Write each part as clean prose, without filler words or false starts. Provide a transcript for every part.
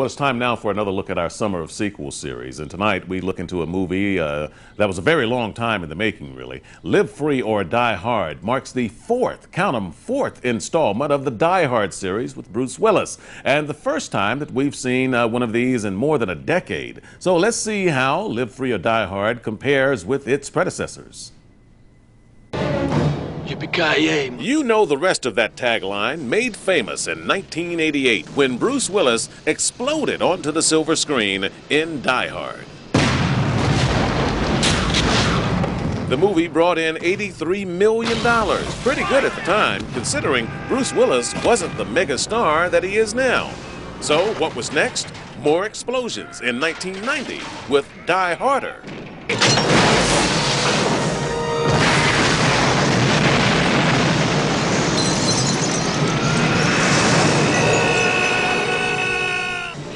Well, it's time now for another look at our Summer of Sequels series. And tonight we look into a movie that was a very long time in the making, really. Live Free or Die Hard marks the fourth installment of the Die Hard series with Bruce Willis. And the first time that we've seen one of these in more than a decade. So let's see how Live Free or Die Hard compares with its predecessors. Yippee-ki-yay. You know the rest of that tagline, made famous in 1988 when Bruce Willis exploded onto the silver screen in Die Hard. The movie brought in $83 million. Pretty good at the time, considering Bruce Willis wasn't the mega star that he is now. So what was next? More explosions in 1990 with Die Harder.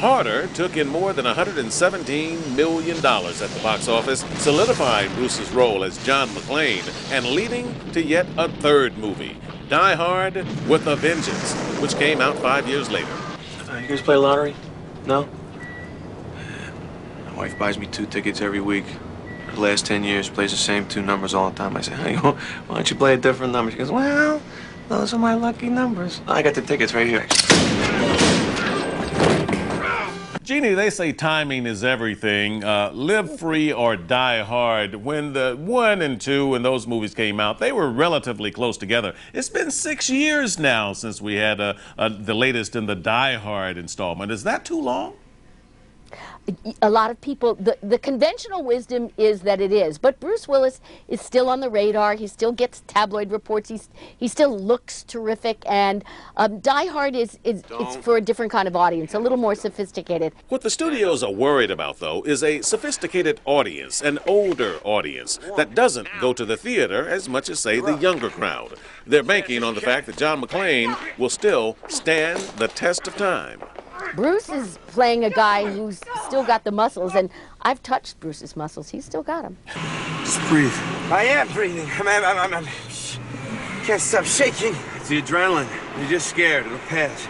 Harder took in more than $117 million at the box office, solidifying Bruce's role as John McClane and leading to yet a third movie, Die Hard with a Vengeance, which came out 5 years later. You guys play lottery? No? My wife buys me 2 tickets every week. For the last 10 years, plays the same 2 numbers all the time. I say, hey, why don't you play a different number? She goes, well, those are my lucky numbers. I got the tickets right here. Jeannie, they say timing is everything. Live Free or Die Hard, when the 1 and 2 and those movies came out, they were relatively close together. It's been 6 years now since we had the latest in the Die Hard installment. Is that too long? A lot of people, the conventional wisdom is that it is, but Bruce Willis is still on the radar. He still gets tabloid reports. He still looks terrific, and Die Hard it's for a different kind of audience, a little more sophisticated. What the studios are worried about, though, is a sophisticated audience, an older audience that doesn't go to the theater as much as, say, the younger crowd. They're banking on the fact that John McClane will still stand the test of time. Bruce is playing a guy who's still got the muscles, and I've touched Bruce's muscles. He's still got them. Just breathe. I am breathing. I'm can't stop shaking. It's the adrenaline. You're just scared. It'll pass.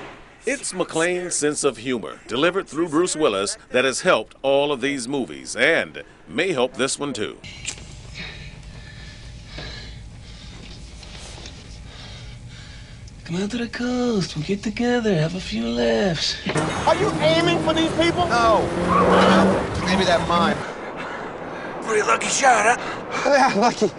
It's McClane's sense of humor, delivered through Bruce Willis, that has helped all of these movies, and may help this one, too. Come out to the coast. We'll get together, have a few laughs. Are you aiming for these people? No. Maybe that's mine. Pretty lucky shot, huh? Yeah, lucky.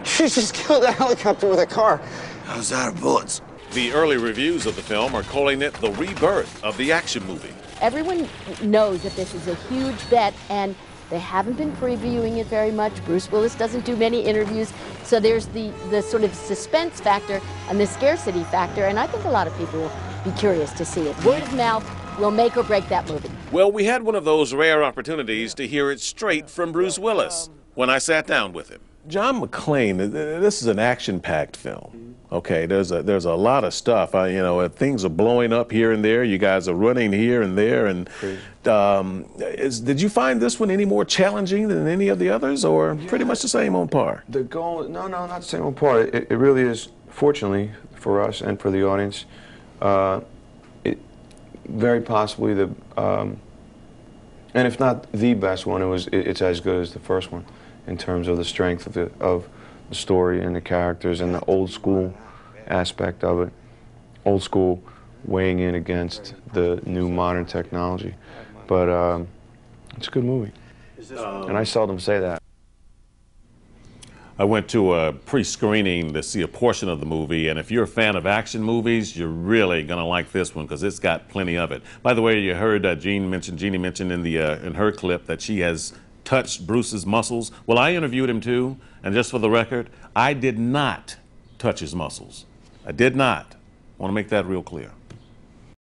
She just killed a helicopter with a car. I was out of bullets. The early reviews of the film are calling it the rebirth of the action movie. Everyone knows that this is a huge bet, and they haven't been previewing it very much. Bruce Willis doesn't do many interviews, so there's the sort of suspense factor and the scarcity factor, and I think a lot of people will be curious to see it. Word of mouth will make or break that movie. Well, we had one of those rare opportunities to hear it straight from Bruce Willis when I sat down with him. John McClane, this is an action-packed film. Okay, there's a lot of stuff. You know, things are blowing up here and there. You guys are running here and there. And did you find this one any more challenging than any of the others, or pretty much the same on par? The goal, no, not the same on par. It really is, fortunately for us and for the audience, very possibly the, and if not the best one, it's as good as the first one in terms of the strength of the story and the characters and the old school aspect of it. Old school weighing in against the new modern technology. But it's a good movie. And I seldom say that. I went to a pre-screening to see a portion of the movie, and if you're a fan of action movies, you're really going to like this one because it's got plenty of it. By the way, you heard Jeannie mentioned in her clip that she has touched Bruce's muscles. Well, I interviewed him too, and just for the record, I did not touch his muscles. I did not. I want to make that real clear.